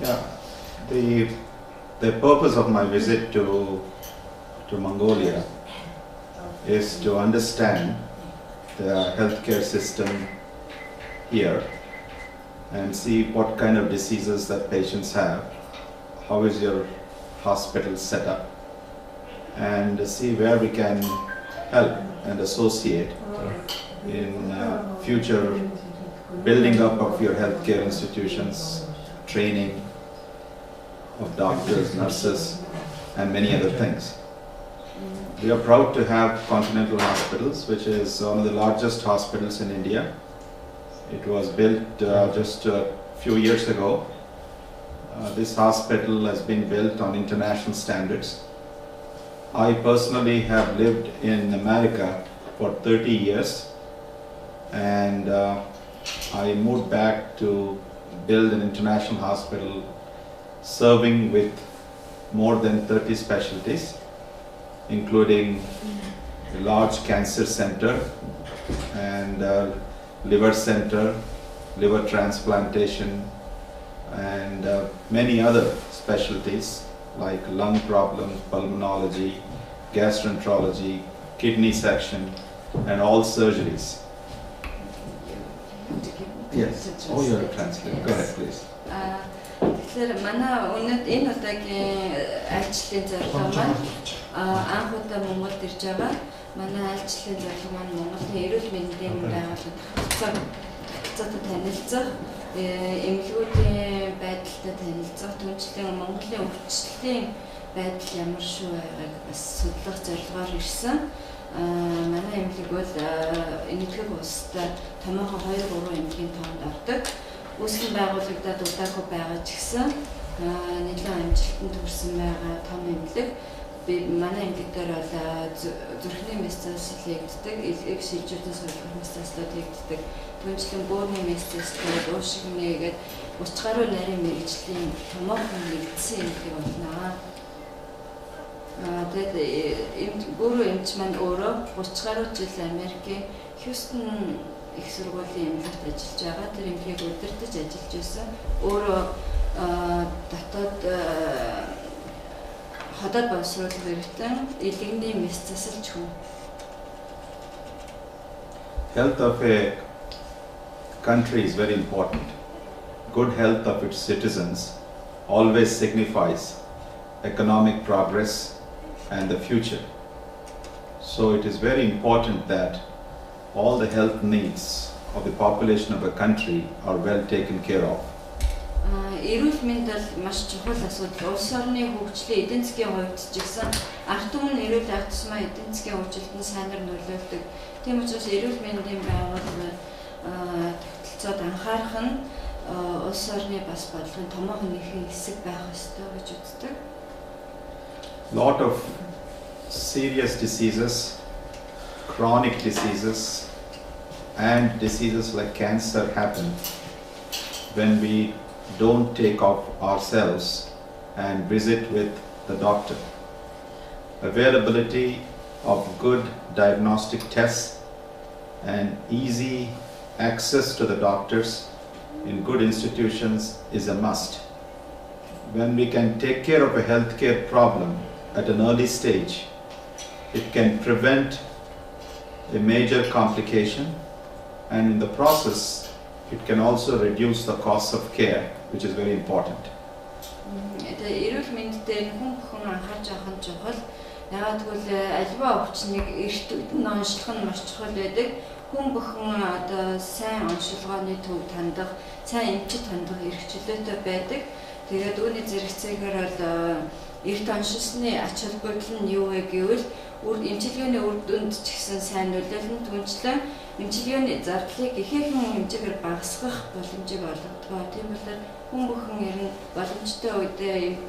Yeah, the purpose of my visit to Mongolia is to understand the healthcare system here and see what kind of diseases that patients have, how is your hospital set up, and see where we can help and associate in future building up of your healthcare institutions, training of doctors, nurses, and many other things. We are proud to have Continental Hospitals, which is one of the largest hospitals in India. It was built just a few years ago. This hospital has been built on international standards. I personally have lived in America for 30 years, and I moved back to build an international hospital serving with more than 30 specialties, including a large cancer center and liver center, liver transplantation, and many other specialties like lung problems, pulmonology, gastroenterology, kidney section, and all surgeries. Yes. Oh, you're a translator. Go ahead, please. Тэгэхээр манай энэ удаагийн айлчлалын зорилго маань анх удаа Монголд ирж байгаа. Манай айлчлалын зорилго маань Монголын эрүүл мэндийн байгууллагад танилцах, эмнэлгүүдийн байдалтай танилцах, түүнчлэн Монголын өвчлөлийн байдал ямар шүү байгааг бас судлах зорилгоор ирсэн. Манай эмнэлэг бол энэтхэг улстай томоохон 2-3 эмнэлгийн тоонд ордог. Үүсгэн байгуулагдаад удаагүй байгаа ч гэсэн нэлээд амжилтанд хүрсэн байгаа том эмнэлэг. Манай эмнэлэг дээр бол зүрхний метастаз хийгддэг, элэг шилжүүлэн суулгах метастазууд хийгддэг. Түүнчлэн бөөрийн метастаз, уушигнээгээд 30 гаруй нарийн мэрэгжлийн томоохон нэгдсэн эмнэлэг болно. Тэгээд бөөрийн эмч маань өөрөө 30 гаруй жил Америкийн Хьюстон их сургуулийн эмнэлэгт ажиллаж байгаа. Тэр эмнэлгийг удирдах ажиллаж байсан. Өөрөө дотоод хотод боловсруулах хэрэгтэй элэгний мэс засалж хүн. Health of a country is very important. Good health of its citizens always signifies economic progress and the future. So it is very important that all the health needs of the population of a country are well taken care of. Эрүүл мэнд бол маш чухал асуудал. Улс орны хөгжлийн эдийн засгийн хувьд ч гэсэн ард түмэн эрүүл байх тусмаа эдийн засгийн хөгжилтөнд сайнаар нөлөөлдөг. Тийм учраас эрүүл мэндийн байгууллага тогтолцоод анхаарах нь улс орны бас бодлогын томоохон нэгэн хэсэг байх ёстой гэж үздэг. Lot of serious diseases, chronic diseases, and diseases like cancer happen when we don't take off ourselves and visit with the doctor. Availability of good diagnostic tests and easy access to the doctors in good institutions is a must. When we can take care of a healthcare problem at an early stage, it can prevent a major complication, and in the process it can also reduce the cost of care, which is very important. Эрүүл мэндэд хүн бүхэн анхаарч авах нь чухал. Яагаад гэвэл альва өвчнийг эрт үедээ онцлох нь маш чухал байдаг. Хүн бүхэн одоо сайн онцлогооны төв тандах, сайн эмчит хандах эрх чөлөөтэй байдаг. Тэгээд үүний зэрэгцээгээр бол эрт онцлсны ач холбогдол нь юу вэ гэвэл эмчилгээний үр дүнд ч гэсэн сайн нөлөөлнө. Түүнчлэн эмчилгээний зардлыг ихээхэн хэмжээгээр багасгах боломжийг олгодог. Тийм болохоор хүн бүхэн ер нь боломжтой үедээ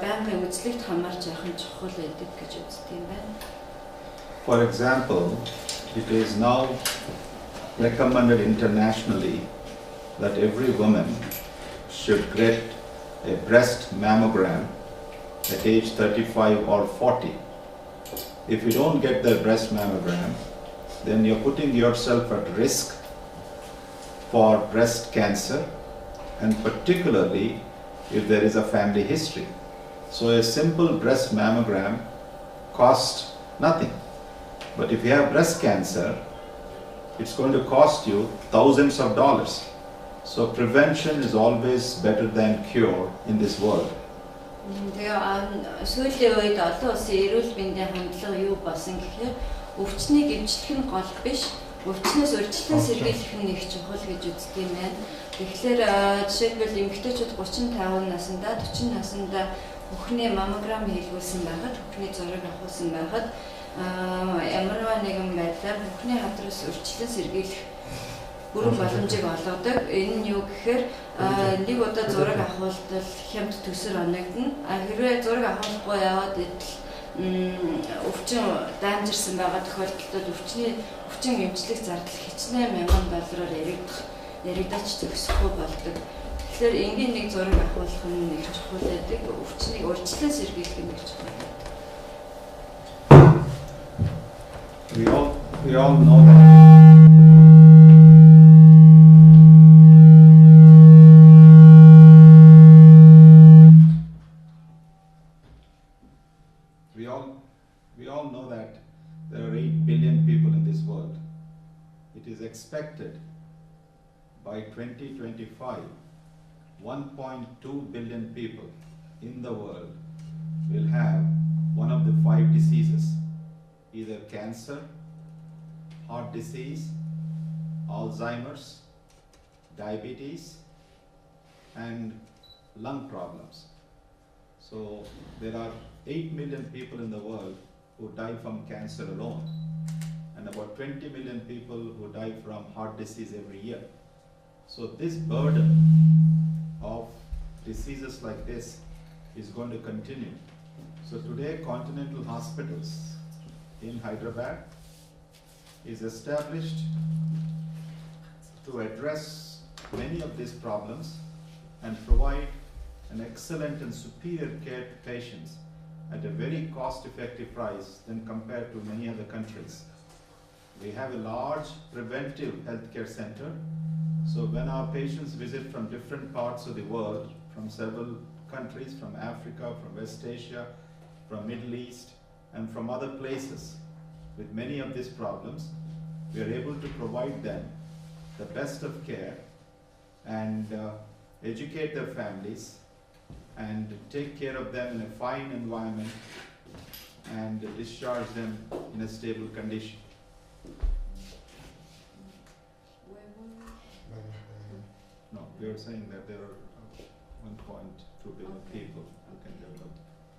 байнгын үзлэгт хамаарч явах нь чухал байдаг гэж үздэг юм байна. For example, it is now recommended internationally that every woman should get a breast mammogram at age 35 or 40. If you don't get the breast mammogram, then you're putting yourself at risk for breast cancer, and particularly if there is a family history. So a simple breast mammogram costs nothing. But if you have breast cancer, it's going to cost you thousands of dollars. So prevention is always better than cure in this world. Тэгээ сүүлийн үед олон улсын эрүүл мэндийн хандлага юу болсон гэхээр өвчнийг эмчлэх нь гол биш, өвчнөөс урьдчилан сэргийлэх нь их чухал гэж үздэг юм байна. Тэгэхээр жишээлбэл эмэгтэйчүүд 35 наснда 40 наснда бүхний маммограм хийлгүүлсэн байхад, бүхний зураг авахсан байхад ямар нэгэн байдлаар бүхний хатраас урьдчилан сэргийлэх бүрэн боломжийг олгодог. Энэ нь юу гэхээр нэг удаа зураг авахултал хямд төсөр оногдно. Хэрвээ зураг авахгүй яваад өвчин даамжирсан байгаа тохиолдолд өвчин эмчлэх зардал хичнээн $1000-аар яригдаж зөксөхгүй болдог. Тэгэхээр энгийн нэг зураг авахулах нь нэг чухал байдаг. Өвчнийг урьдчилан сэргийлэх нь нэг чухал. We all know that. We all know that there are 8 billion people in this world. It is expected by 2025, 1.2 billion people in the world will have one of the 5 diseases, either cancer, heart disease, Alzheimer's, diabetes, and lung problems. So there are 8 million people in the world who die from cancer alone, and about 20 million people who die from heart disease every year. So this burden of diseases like this is going to continue. So today Continental Hospitals in Hyderabad is established to address many of these problems and provide an excellent and superior care to patients at a very cost-effective price than compared to many other countries. We have a large preventive healthcare center. So when our patients visit from different parts of the world, from several countries, from Africa, from West Asia, from Middle East, and from other places with many of these problems, we are able to provide them the best of care and educate their families and take care of them in a fine environment and discharge them in a stable condition. No, we are saying that there are 1.2 billion people who can develop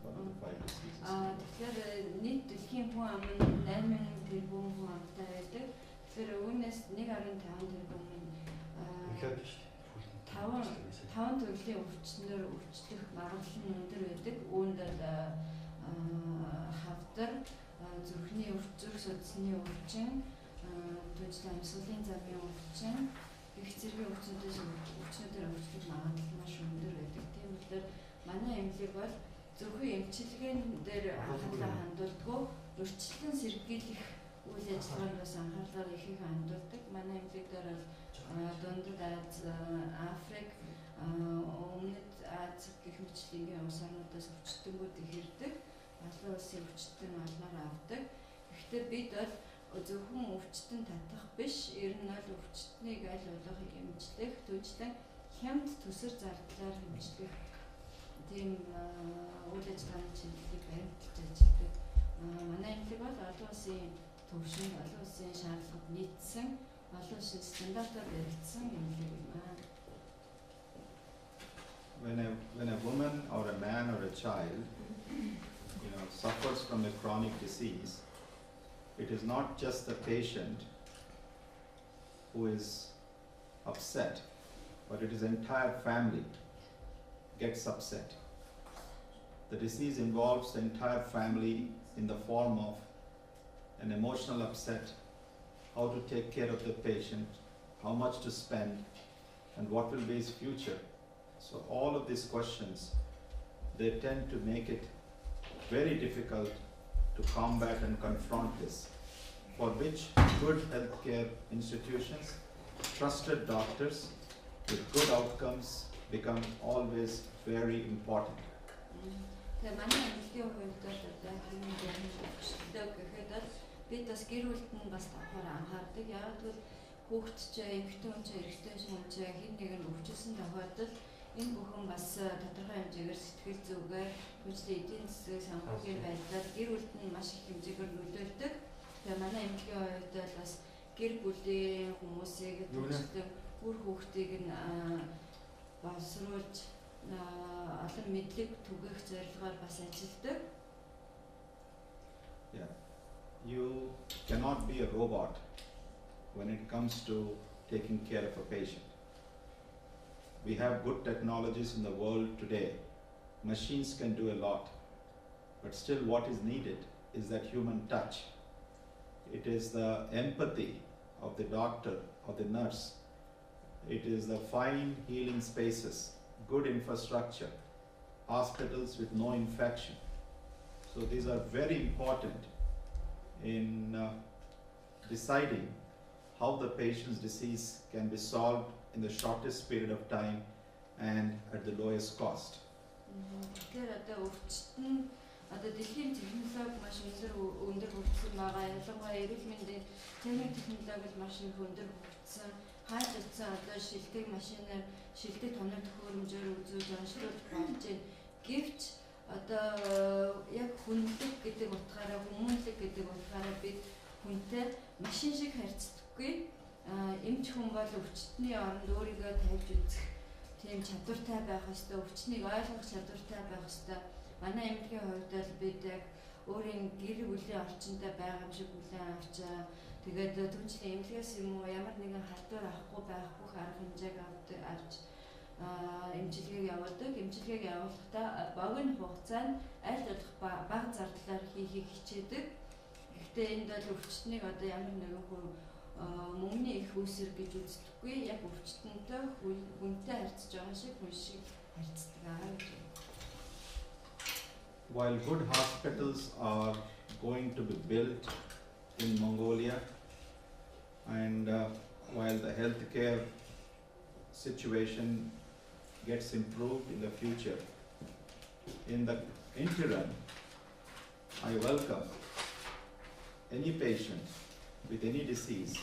one of the 5 diseases. Тэгэхээр нийт дэлхийн хүн ам нь 8 тэрбум хүн амтай байдаг. Тэгэхээр үүнээс 1.5 тэрбум таван төрлийн өвчнөр өвчлөх магадлал нь өндөр байдаг. Үүнд хавдар, зүрхний зүрх судасны өвчин, түншлэн амьсгалын замын өвчин, их зэргийн өвчнүүдээр өвчлөх магадлал маш өндөр байдаг. Тийм болохоор манай эмнэлэг бол зөвхөн эмчилгээнд дээр анхаарлаа хандуулдаггүй, урьдчилан сэргийлэх үйл ажиллагаанд бас анхаарлаа ихийг хандуулдаг. Манай эмнэлэг дээр бол Дундад Аз, Африк, Өмнөд Аз гэх мэтчлийн улс орнуудаас өвчтөнгүүд их ирдэг. Олон улсын өвчтөн олноор авдаг. Гэхдээ бид бол зөвхөн өвчтөн татах биш, ер нь бол өвчтнийг аль болох эмчлэх, түнчлэн хямд төсөр зардлаар эмчлэх тийм үйл ажиллагааны чиглэлийг баримталж ажилладаг. Манай эмнэлэг бол олон улсын төвшин, олон улсын шаардлагад нийцсэн, олон улсын стандартаар баригдсан эмнэлэг юм аа. When a woman or a man or a child suffers from a chronic disease, it is not just the patient who is upset, but it is the entire family gets upset. The disease involves the entire family in the form of an emotional upset, how to take care of the patient, how much to spend, and what will be his future. So all of these questions, they tend to make it very difficult to combat and confront this, for which good healthcare institutions, trusted doctors with good outcomes, become always very important. Тэгээ манай эмнэлгийн хувьд бол одоо хэмнэн өвчлөлөө гэхэд бид бас гэр бүлд нь бас давхар анхаардаг. Яг тэгвэл хүүхэд ч эмэгтэй хүн ч эрэгтэй хүн ч хэн нэг нь өвчлсөн тохиолдолд энэ бүхэн бас тодорхой хэмжээгээр сэтгэл зүгээр хүчтэй эдийн засаг санхүүгийн байдлаар гэр бүлд нь маш их хэмжээгээр нөлөөлдөг. Тэгээ манай эмнэлгийн хувьд бол бас гэр бүлийн хүмүүсийг төлөвлөсөн бүр хүүхдийг нь боловсруулж олон мэдлэг түгээх зорилгоор бас ажилладаг. Yeah. You cannot be a robot when it comes to taking care of a patient. We have good technologies in the world today. Machines can do a lot, but still what is needed is that human touch. It is the empathy of the doctor or the nurse. It is the fine healing spaces, good infrastructure, hospitals with no infection. So these are very important in deciding how the patient's disease can be solved in the shortest period of time and at the lowest cost. Тэгэхээр одоо өвчтөд нь одоо дэлхийн технологи маш өндөр хөгжсөн байгаа. Ялангуяа эрүүл мэндийн технологи маш их өндөр хөгжсөн. Хайж утсан одоо шилдэг машинаар шилдэг тоног төхөөрөмжөөр үзүүлж онцлуулж болж байна. Гэвч одоо яг хүнлэг гэдэг утгаараа хүмүүнлэг гэдэг утгаараа бид хүнтэй машин шиг харьцдаггүй. Эмч хүн бол өвчтний оронд өөрийгөө тавьж үзэх тийм чадвартай байх ёстой, өвчнийг ойлгох чадвартай байх ёстой. Манай эмнэлгийн хувьд бол бид яг өөрийн гэр бүлийн орчиндөө байгаа юм шиг хүлээн авч тэгээд түнчлэн эмнэлгээс юм уу ямар нэгэн халдвар авахгүй байх бүх арга хэмжээг авч эмчилгээг явуулдаг. Эмчилгээг явуулахдаа богино хугацаанд аль болох бага зардлаар хийхийг хичээдэг. Гэхдээ энд бол өвчтнийг одоо ямар нэгэн мөнгөний их үүсэр гэж үздэггүй. Яг өвчтөнтэй хүнтэй харьцаж байгаа шиг хүн шиг харьцдаг гэж. While good hospitals are going to be built in Mongolia, and while the healthcare situation gets improved in the future, in the interim, I welcome any patient with any disease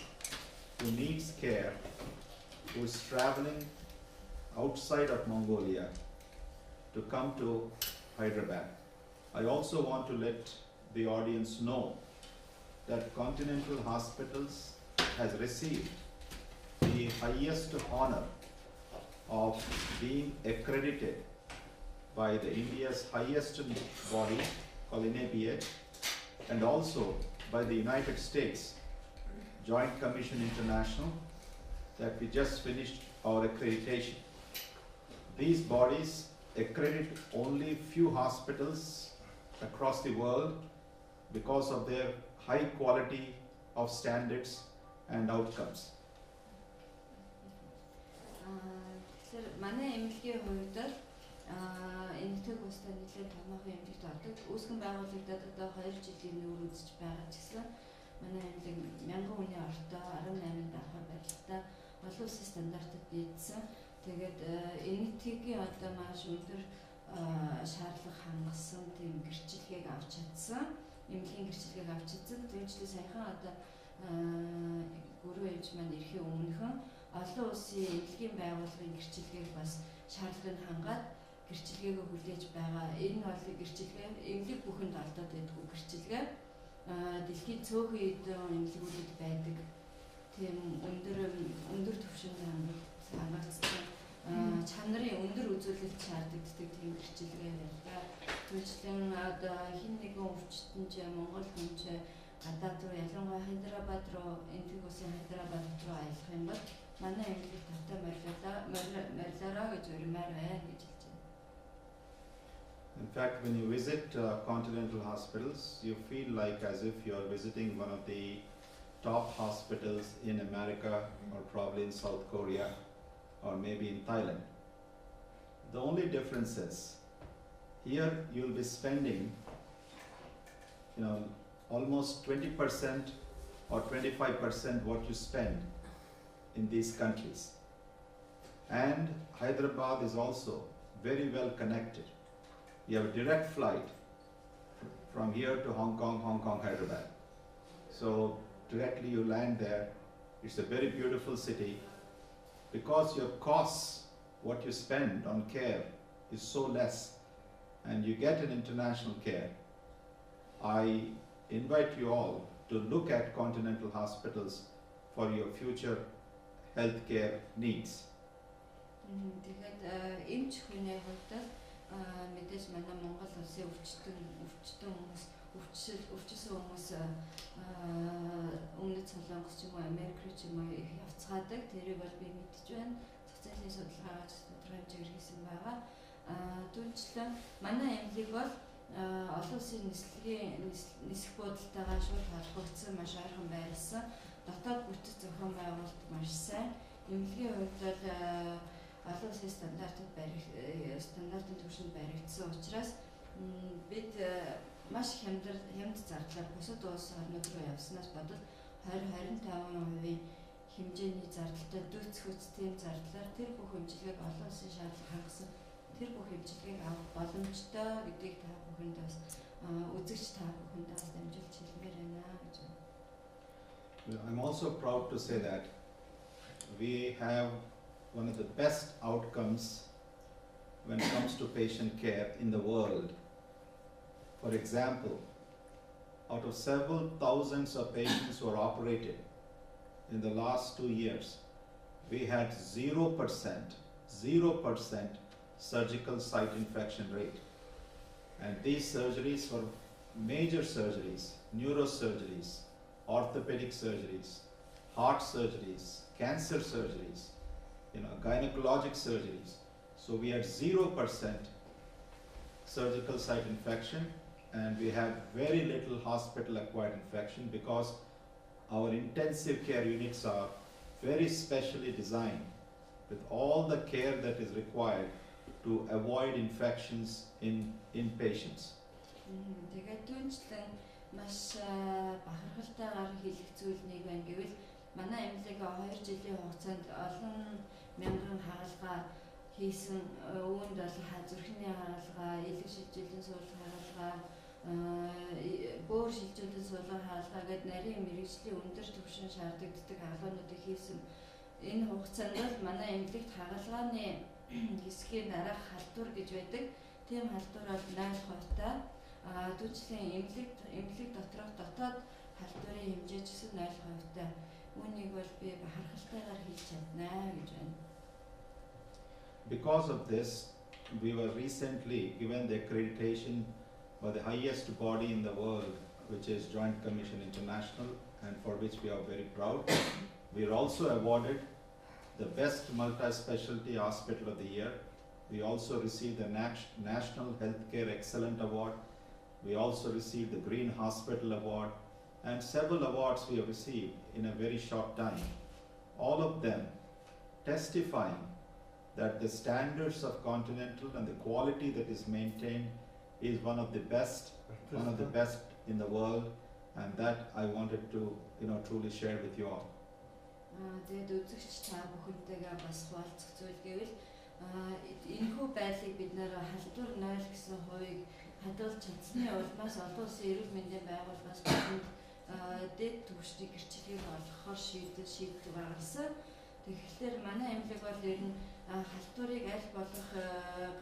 who needs care, who is traveling outside of Mongolia to come to Hyderabad. I also want to let the audience know that Continental Hospitals has received the highest honor of being accredited by the India's highest body called NABH, and also by the United States Joint Commission International, that we just finished our accreditation. These bodies accredit only few hospitals across the world because of their high quality of standards and outcomes. Манай эмнэлгийн хувьд энэ төр бүстэй нэлээд томоохон эмнэлэгт ордог. Үүсгэн байгуулагдаад одоо 2 жилийн өмнө үзэж байгаа ч гэсэн манай эмнэлэг 1000 хүний ортой 18 давхар байртай олон улсын стандартад нийцсэн. Тэгээд энэтхгийн одоо маш өндөр шаардлага хангасан тийм гэрчлэгийг авч чадсан. Эмнэлгийн гэрчлэгийг авч чадсан. Тэгвэл саяхан одоо гурван эмч маань ирэхийн өмнөхөн олон улсын эмнэлгийн байгууллагын гэрчлэгийг бас шаардлагыг хангаад гэрчлэгээ хүлээж байгаа. Энэ бол гэрчлэгээ эмнэлэг бүхэнд алдаад байдгүй гэрчлэгээ. Дэлхийн цөөхөн эдэн эмнэлгүүдэд байдаг. Тийм өндөр түвшинд хангагдсан чанарын өндөр үзүүлэлт шаардлагатай тийм гэрчлэгээ байна. Түүнчлэн одоо хин нэгэн өвчтөн ч Монгол хүн ч гадаад руу ялангуяа Хайдарабад руу энтэг улсын Хайдарабад руу аялах юм бол манай эмнэлэг тавтай морилороо гэж урмаар байна гэж хэлж байна. In fact, when you visit Continental Hospitals, you feel like as if you are visiting one of the top hospitals in America or probably in South Korea or maybe in Thailand. The only difference is here you will be spending almost 20% or 25% what you spend in these countries. And Hyderabad is also very well connected. You have a direct flight from here to Hong Kong, Hyderabad. So directly you land there. It's a very beautiful city. Because your costs, what you spend on care is so less, and you get an international care. I invite you all to look at Continental hospitals for your future healthcare needs. Тэгээд эмч хүний хувьд мэдээж манай Монгол улсын өвчсөн хүмүүс өмнөд Солонгос ч юм уу Америк руу ч юм уу их явцгаадаг. Тэрийг бол би мэдж байна. Социалын судалгаагаар тодорхой хэмжээгээр хийсэн байгаа. Түүнчлэн манай эмнэлэг бол олон улсын нисэх буудалтайгаа шууд холбогдсон маш ойрхон байрласан. Дотоод бүтэц зохион байгуулалт маш сайн. Эмнэлгийн хувьд бол олон улсын стандартын түвшинд баригдсан учраас бид маш хямд зардлаар бусад улс орнууд руу явснаас бодвол 20-25% хэмжээний зардалтай дүүцхүүцтийн зардлаар тэр бүх хэмжлэгийг олон улсын шаардлага хангасан тэр бүх хэмжлэгийг авах боломжтой гэдгийг та бүхэнд бас үзэгч та бүхэнд бас дамжуулж хэлмээр байна гэж байна. I'm also proud to say that we have one of the best outcomes when it comes to patient care in the world. For example, out of several thousands of patients who are operated in the last 2 years, we had 0% surgical site infection rate. And these surgeries were major surgeries, neurosurgeries, orthopedic surgeries, heart surgeries, cancer surgeries, gynecologic surgeries. So we had 0% surgical site infection, and we have very little hospital acquired infection because our intensive care units are very specially designed with all the care that is required to avoid infections in patients. Тэгээд түнчлэн маш бахархалтайгаар хэлэх зүйл нэг байна гэвэл манай эмнэлэг 2 жилийн хугацаанд олон мянган хагалгаа хийсэн. Үүнд бол зүрхний хагалгаа, элэг шилжилтийн суулгах хагалгаа, бөөр шилжүүлэн суулгах хагалгаа гэдэг нарийн мэрэгжлийн өндөр түвшин шаарддаг хагалгаануудыг хийсэн. Энэ хугацаанд бол манай эмнэлэгт хагалгааны хэсгийн дараах халдвар гэж байдаг. Тийм халдвар бол 0%-тай. Түүнчлэн эмнэлэг доторх дотоод халдварын хэмжээ ч гэсэн 0%-тай. Үүнийг бол би бахархалтайгаар хийж чаднаа гэж байна. Because of this, we were recently given the accreditation by the highest body in the world, which is Joint Commission International, and for which we are very proud. We are also awarded the Best Multi-Specialty Hospital of the Year. We also received the National Healthcare Excellent Award. We also received the Green Hospital Award, and several awards we have received in a very short time. All of them testifying that the standards of Continental and the quality that is maintained is one of the best in the world, and that I wanted to truly share with you all. Тэгээд үзэгч та бүхэнтэйгээ бас хуваалцах зүйл гэвэл энэхүү байдлыг бид нэр халдвар 0 гэсэн хувийг хадгалж чадсны улмаас олон улсын эрүүл мэндийн байгууллагаас бидэнд дэд түвшний гэрчлэгийг олгохоор шийдэл гаргасан. Тэгэхээр манай эмнэлэг бол ер нь халдварыг аль болох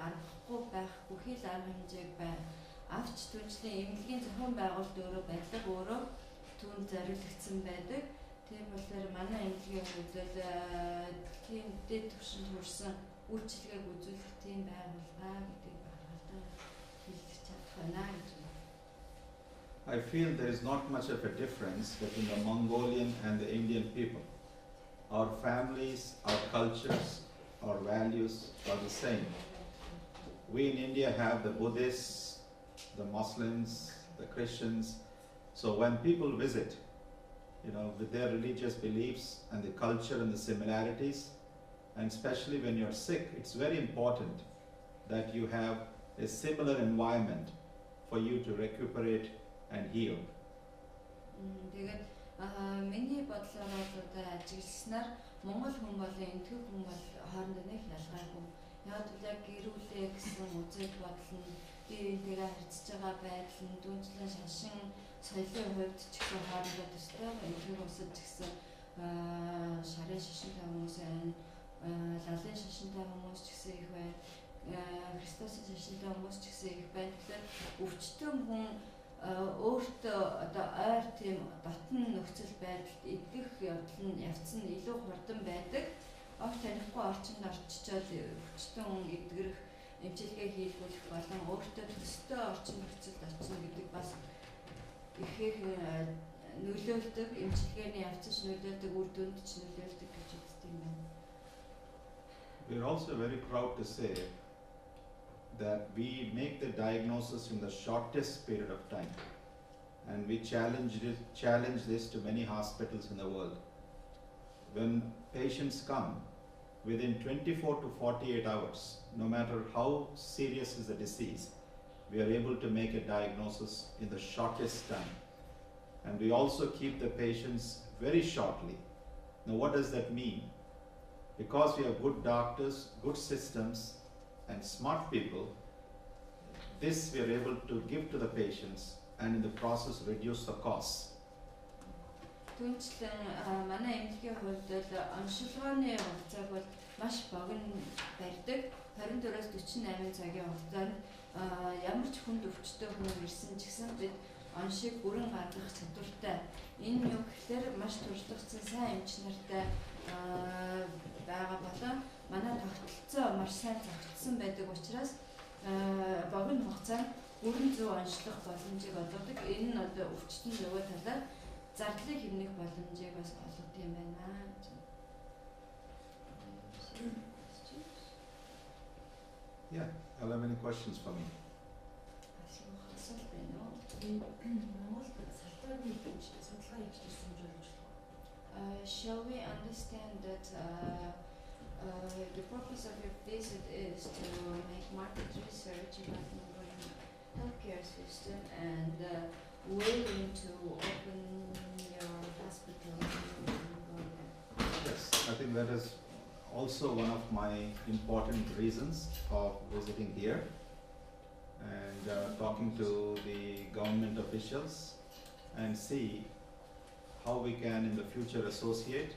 гаргахгүй байх бүхий л арга хэмжээг авч түнчлэн эмнэлгийн зохион байгуулалт өөрөө байдлага өөрөө түүнд зориулагдсан байдаг. Тийм болохоор манай эмнэлгийн хувьд тийм дэд түвшинд хүрсэн үйлчилгээг үзүүлэх тийм байгууллага гэдгийг бахархалтай хэлж чадах байна гэж байна. I feel there is not much of a difference between the Mongolian and the Indian people. Our families, our cultures, our values are the same. We in India have the Buddhists, the Muslims, the Christians. So when people visit, with their religious beliefs and the culture and the similarities, and especially when you're sick, it's very important that you have a similar environment for you to recuperate and heal. Тэгээд миний бодлоор бол ажигласнаар Монгол хүн болон энэтхэг хүн бол хоорондоо нэг ялгаагүй. Яг л гэр бүлээ гэсэн үзэл бодол нь биеийнхээ харьцаж байгаа байдал нь дүүнчлэн шашин соёлын хувьд ч гэсэн хоорондоо төстэй энэтхэг усад ч гэсэн шарын шашинтай хүмүүс байна, лалын шашинтай хүмүүс ч гэсэн их байна, Христосын шашинтай хүмүүс ч гэсэн их байна. Тэгэхээр өвчтөн хүн өөртөө одоо ойр тийм дотн нөхцөл байдалд идэх явдал нь явцсан илүү хурдан байдаг. Огт танихгүй орчинд орчичоод өвчтөн хүн эдгэрэх, эмчилгээ хийлгүүлэх болон өөртөө төстэй орчин нөхцөлд очно гэдэг бас ихэнх нөлөөлдөг, эмчилгээний явцч нөлөөлдөг, үр дүнд ч нөлөөлдөг гэж үздэг юм байна. We are also very proud to say that we make the diagnosis in the shortest period of time, and we challenge this to many hospitals in the world. When patients come, within 24 to 48 hours, no matter how serious is the disease, we are able to make a diagnosis in the shortest time. And we also keep the patients very shortly. Now what does that mean? Because we have good doctors, good systems, and smart people, this we are able to give to the patients and in the process reduce the costs. Түүнчлэн манай эмнэлгийн хувьд л оншилгооны хугацааг бол маш богино барьдаг. 24-аас 48 цагийн хугацаанд ямар ч хүнд өвчтөй хүн ирсэн ч гэсэн бид оншиг бүрэн гаргах чадвартай. Энэ юу гэхээр маш туршлагатай сайн эмч нартай байгаа болон манай тогтолцоо маш сайн зохицсон байдаг учраас богино хугацаанд бүрэн зөв онцлох боломжийг олгодог. Энэ нь одоо өвчтөний нөгөө талаар зардлыг хэмнэх боломжийг бас олгодог юм байна. Yeah, I'll have any questions for me. Shall we understand that the purpose of your visit is to make market research about the Mongolian healthcare system and willing to open your hospital in Mongolia? Yes, I think that is also one of my important reasons of visiting here and talking to the government officials and see how we can in the future associate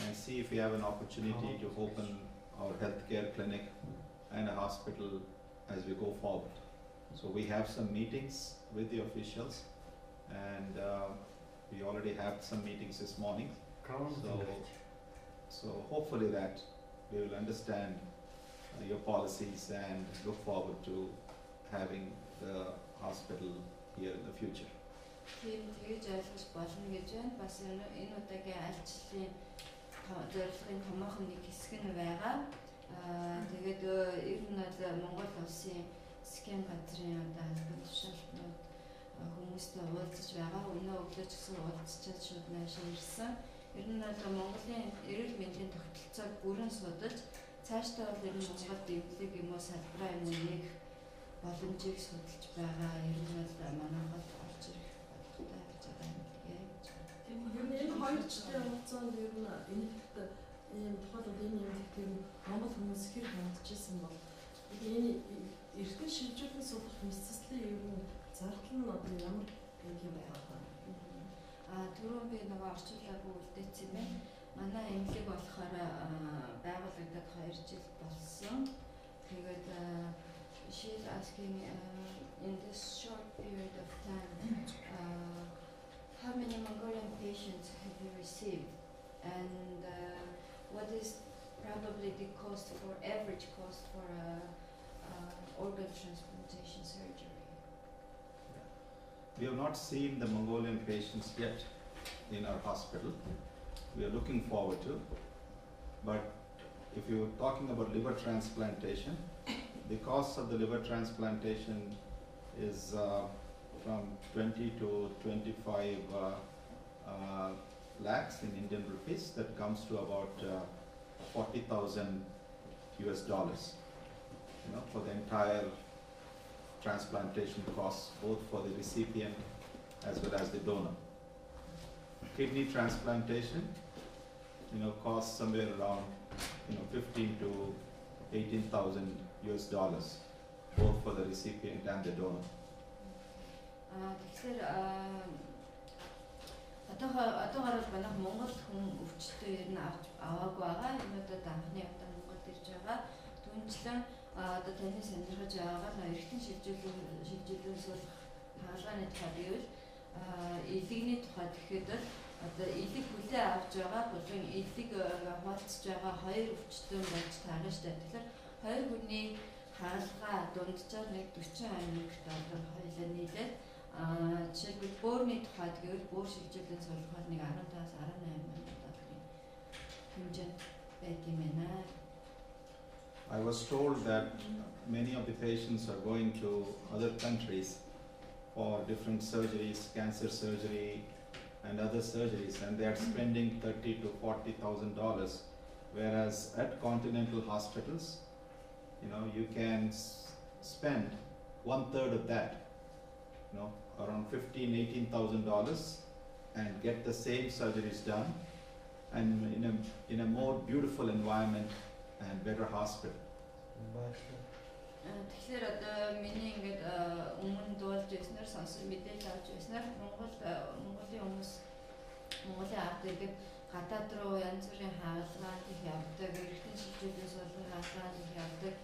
and see if we have an opportunity to open our healthcare clinic and a hospital as we go forward. So we have some meetings with the officials and we already had some meetings this morning. So hopefully that we will understand your policies and look forward to having the hospital here in the future. Тийм тэгж ойлгож болно гэж байна. Бас энэ удаагийн альчлалын зорилгын томоохон нэг хэсэг нь байгаа. Тэгээд ер нь бол Монгол улсын засгийн газрын одоо албан тушаалтнууд хүмүүстэй уулзаж байгаа. Өнөө өглөө ч гэсэн уулзчаад шууд наашаа ирсэн. Ер нь бол Монголын эрүүл мэндийн тогтолцоог бүрэн судалж цаашдаа бол ер нь Монголд эвлэг юм уу салбараа юм нэг боломжийг судалж байгаа. Ер нь бол манайхад орж ирэх боломжтой гэж байгаа юм гэж. Тэгэхээр энэ хоёр жилийн хугацаанд ер нь энэ тухайлбал энэ юм Монгол хүмүүс хэр хандчихсан бол энэ эртний шилжүүлэн судлах мэдсэслийн ер нь зардал нь одоо ямар гэх юм байна? Түрүүн би нөгөө орчуулаагүй үлдээсэн юм байна. Манай эмнэлэг болохоор байгуулагдаад 2 жил болсон. Тэгээд she is asking in this short period of time how many Mongolian patients have you received and what is probably the cost for average cost for organ transplantation surgery? We have not seen the Mongolian patients yet in our hospital. We are looking forward to. But if you're talking about liver transplantation, the cost of the liver transplantation is from 20 to 25 lakhs in Indian rupees. That comes to about 40,000 US dollars, for the entire transplantation costs, both for the recipient as well as the donor. Kidney transplantation costs somewhere around 15 to 18,000 US dollars, both for the recipient and the donor. Тэгэхээр одоогоор манайх Монгол хүн өвчтөй ер нь аваагүй байгаа. Энэудад анхны удаа Монголд ирж байгаа. Түүнчлэн одоо таны сонирхож байгаагаар эргэтэн шилжүүлээс бол хаалганы тухай гэвэл илэгний тухай гэхэд бол одоо илэг хүлээ авч байгаа болон илэг хуваалцж байгаа хоёр өвчтөн болж таарна шүү дээ. Тэгэхээр хоёр хүний хаалгаа дунджаар нэг 48 доллар хоёулаа нийлээд жишээлбэл бөөрийн тухайд гэвэл бөөр шилжүүлэн суулгахаар нэг 15-аас 18 мянган долларын хэмжээнд байт юм байна. I was told that many of the patients are going to other countries for different surgeries, cancer surgery and other surgeries, and they are spending $30,000 to $40,000, whereas at continental hospitals, you can spend 1/3 of that, around $15,000 to $18,000, and get the same surgeries done, and in a more beautiful environment and better hospital. Тэгэхээр одоо миний ингээд өмнө дуулж ирснээр сонсон мэдээлэл авч ирснээр Монголын хүмүүс Монголын ард иргэд гадаад руу янз бүрийн хаалгаанд их явдаг, эргэтэн шилжүүлээс болон хаалгаанд их явдаг.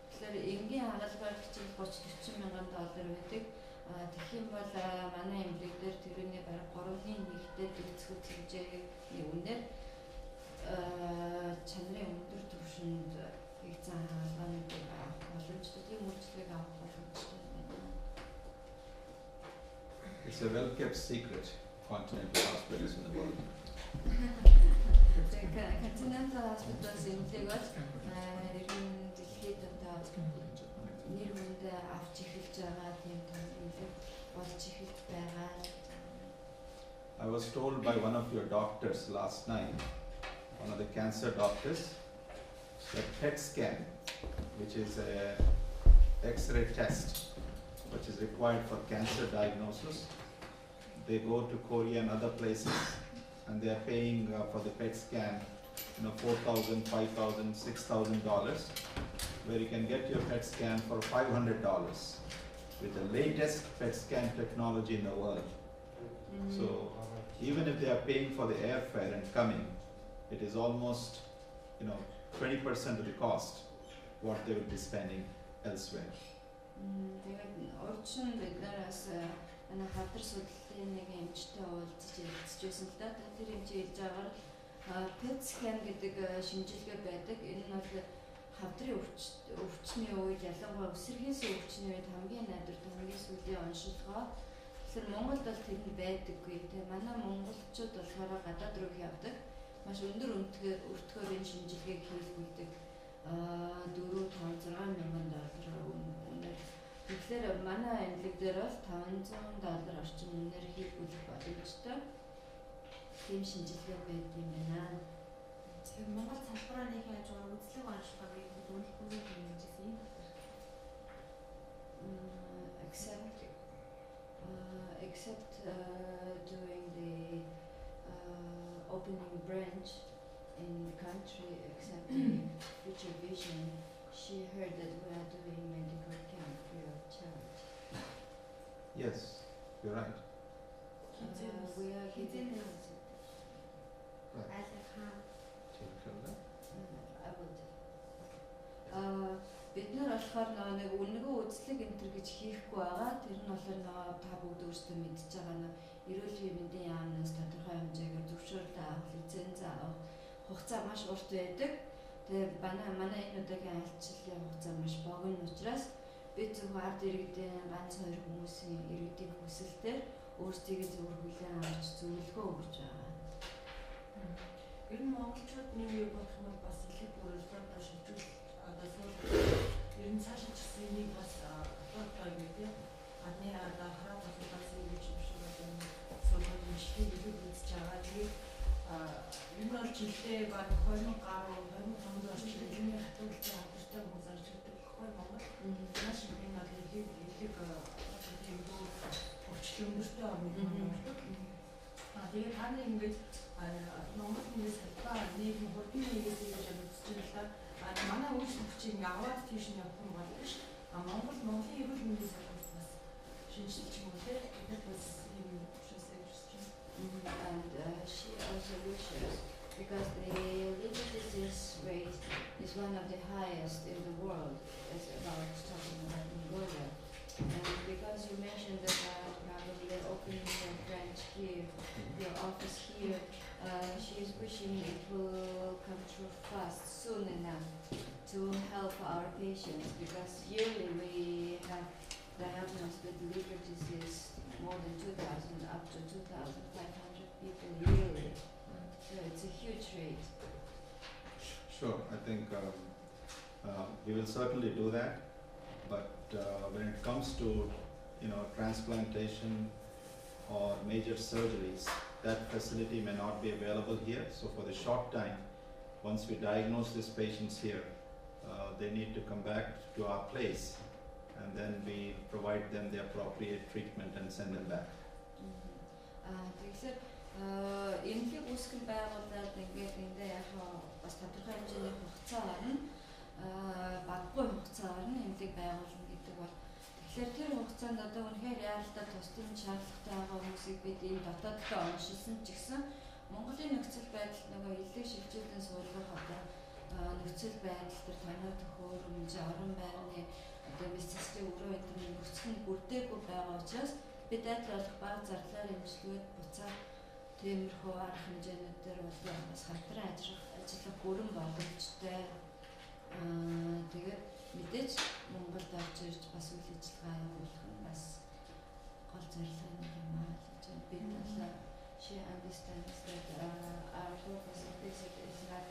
Тэгэхээр энгийн хаалгаар хичээл 30-40 мянган доллар байдаг. Тэгэх юм бол манай эмнэлэг дээр тэрний бараг 3/1-тэй дэвцэх хэмжээний үнээр чанарын өндөр түвшинд хийгдсэн хаалгаануудыг авах боломжтой, тийм үйлчлэгийг авах боломжтой байна. It's a well-kept secret, continental hospitals in the world. Continental hospitals эмнэлэг бол иргэн дэлхийд одоо нэр хүнд авч эхэлж байгаа тийм эмнэлэг болж эхэлж байгаа. I was told by one of your doctors last night, one of the cancer doctors, that PET scan, which is a X-ray test, which is required for cancer diagnosis, they go to Korea and other places, and they are paying for the PET scan, $4,000, $5,000, $6,000, where you can get your PET scan for $500 with the latest PET scan technology in the world. So even if they are paying for the airfare and coming, it is almost 20% of the cost what they would be spending elsewhere. Тэгээд урьдчилан бид нараас манай хавдар судлалын нэг эмчтэй уулзаж ярьжсэн л да. Тэр эмчээ хэлж байгаагаар PET scan гэдэг шинжилгээ байдаг. Энэ нь бол хавдрын өвчний үед ялангуяа өсөрхөөсөө өвчний үед хамгийн найдвартай хамгийн сүүлийн оншилгоо. Тэгэхээр Монголд бол тэр нь байдаггүй. Тэгээ манай монголчууд болохоор гадаад руу явдаг. Маш өндөр өртгөөрийн шинжилгээг хийлгүүлдэг. 4-5-6 мянган доллар үнээр. Тэгэхээр манай эмнэлэг дээр бол $500 орчим үнээр хийлгүүлэх боломжтой. Тийм шинжилгээ байд юм байна. Тэгэхээр Монгол салбараа нэг яаж үзлэг онцлогыг зөвлөхгүй юм гэсэн. Except doing the opening branch in the country, except Future Vision, she heard that we are doing medical camp free of charge. Yes, you're right. We are giving бид нар болохоор нэг үнэгүй үзлэг энтер гэж хийхгүй байгаа. Тэр нь болохоор та бүгд өөрсдөө мэдж байгаа нь эрүүл мэндийн яамнаас тодорхой хэмжээгээр зөвшөөрөл авах, лиценз авах хугацаа маш урт байдаг. Тэгээ манай энэ удаагийн альчлалын хугацаа маш богино учраас бид зөвхөн ард иргэдийн ганц хоёр хүмүүсийн иргэдийн хүсэлтээр өөрсдийгөө зөвхөн хүлээн авч зөвлөгөө өгч байгаа. Ер нь монголчууд нэг юу бодох юм бас их бүр өөртөө шилжүүл одоо сул ер нь цаашаа ч гэсэн нэг бас бодтой юм тийм. Адны одоо хараа бас ингэж шиг одоо суулгын шиг илүү үзэж байгаа. Тэгээд энэ бол жилдээ баг 20 гаруй 25 орчим энэ хатуултын хавцтай хүмүүс орж ирдэг. Монгол маш их юм аа илүү тийм өвчлөмөртэй орны юм байна. Тэгээд та нар ингэж Монгол хүмүүс хэлбаа нийгэм хурдан нийгээс ингэж үзэж байлаа. Манай үйлч хүчийг аваад тийш нь явах юм бол биш. Монголын эрүүл мэндийн салбарт бас шинжилж юм үү? Бид бас ийм process хийж байна. And she also wishes, because the liver disease rate is one of the highest in the world, as about talking about Mongolia. And because you mentioned that probably opening your branch here, your office here, she is wishing it will come true fast, soon enough, to help our patients, because yearly we have diagnosed with liver disease more than 2,000, up to 2,500 people yearly. So it's a huge rate. Sure, I think we will certainly do that. But when it comes to transplantation or major surgeries, that facility may not be available here. So for the short time, once we diagnose these patients here, they need to come back to our place, and then we provide them the appropriate treatment and send them back. Тэгэхээр эмнэлэг үүсгэн байгуулад ингээд эндээ яг бас тодорхой хэмжээний хугацаа орно, баггүй хугацаа орно эмнэлэг байгуулна гэдэг бол тэгэхээр тэр хугацаанд одоо үнэхээр яаралтай тусдын шаардлагатай байгаа хүмүүсийг бид ийм дотооддоо оншилсан ч гэсэн Монголын нөхцөл байдал нөгөө элэг шилжүүлэн суулгах одоо нөхцөл байдал төр танай төхөөрөмж, орон байрны одоо бизнесийн өрөө эдгээр нөхцөл нь бүрдээгүй байгаа учраас бид адил болох бага зарлаар имжлүүд буцаад тиймэрхүү арга хэмжээнүүд дээр бол бас хамтран ажиллах бүрэн боломжтой. Тэгээд мэдээж Монголд орж ирж бас үйл ажиллагаа явуулах нь бас гол зорилго юм аа гэж бид бол she understands that our purpose of visit is not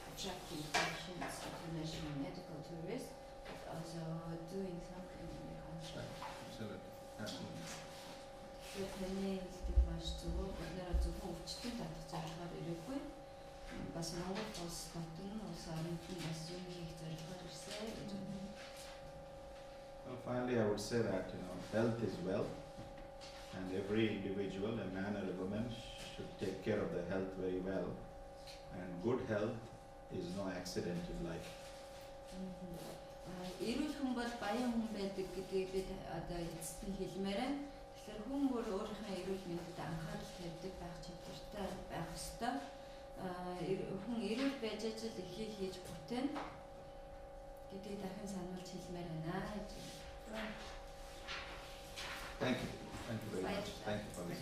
attracting patients, international medical tourists, but also doing something in the country. Absolutely. Тэний хэлдэг маш зөв. Бид нэр зөвхөн өвчтөнд татах зорилгоор ирээгүй. Бас Монгол улс дотн улс оронд нь бас юм хийх зорилгоор ирсэн гэж байна. Well, finally, I would say that health is wealth, and every individual, a man or a woman, should take care of their health very well. And good health is no accident in life. Эрүүл хүн бол баян хүн байдаг гэдгийг бид одоо эцэст нь хэлмээр байна. Тэгэхээр хүн бүр өөрийнхөө эрүүл мэндэд анхаарал тавьдаг байх чадвартай байх ёстой. Хүн эрүүл байж ажил ихийг хийж бүтээн гэдгийг дахин сануулж хэлмээр байна. Thank you. Thank you very much. Thank you for this.